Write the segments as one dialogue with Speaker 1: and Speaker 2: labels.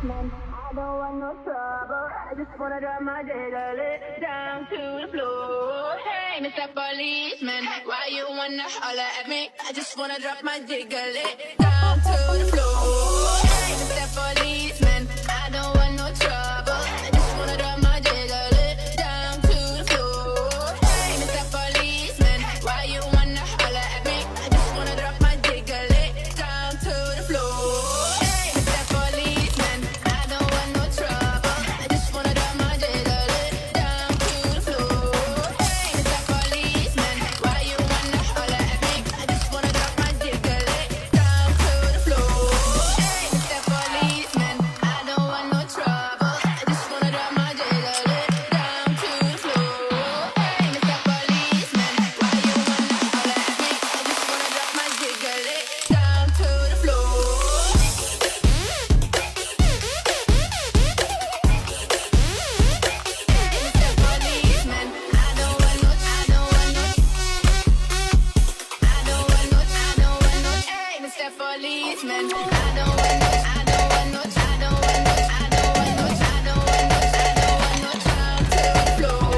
Speaker 1: policeman. I don't want no trouble. I just wanna drop my diggly down to the floor. Hey, Mr. Policeman, why you wanna holler at me? I just wanna drop my diggly down to the floor. Hey, Mr. Policeman, I don't want no trouble. I just wanna drop my diggly down to the floor. Hey, Mr. Policeman, why you wanna holler at me? I just wanna drop my diggly down to the floor. Hey, Mr. Policeman, I don't want no trouble. I just wanna drop my diggly down to the floor. Hey, Mr. Policeman, why you wanna holler at me? I just wanna drop my diggly down to the floor. Hey, Mr. Policeman, I don't want no trouble. I just wanna drop my diggly down to the floor. Hey, Mr. Policeman, why you wanna holler at me? I just wanna drop my diggly down to the floor. Mr. Policeman, I don't want no, I don't want no, I don't want no, I don't want no. Hey, Mr. Policeman, I don't want no, I don't want no, I don't want no, I don't want no, I don't want no, I don't want no down to the floor.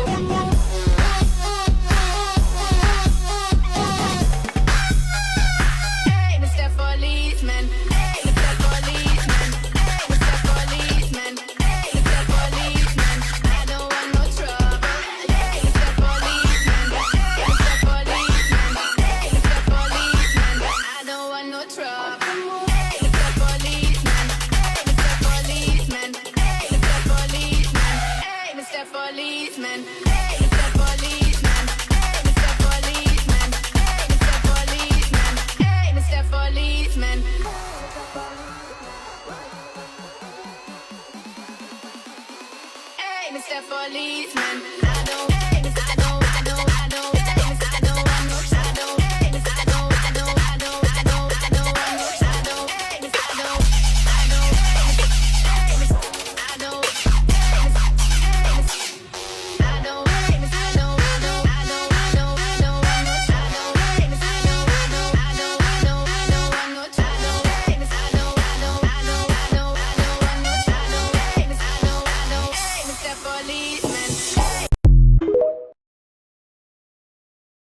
Speaker 1: Hey, Mr. Policeman, hey, Mr. Policeman, hey, Mr. Policeman, hey, Mr. Policeman, I don't want no trouble. Hey, Mr. Policeman, hey, Mr. Policeman, hey, Mr. Policeman, I don't want no trouble. Hey, Mr. Policeman, hey, Mr. Policeman, hey, Mr. Policeman, hey, Mr. Policeman, hey, Mr. Policeman, hey, Mr. Policeman, hey, Mr. Policeman, hey, Mr. Policeman. Hey, Mr. Policeman, I don't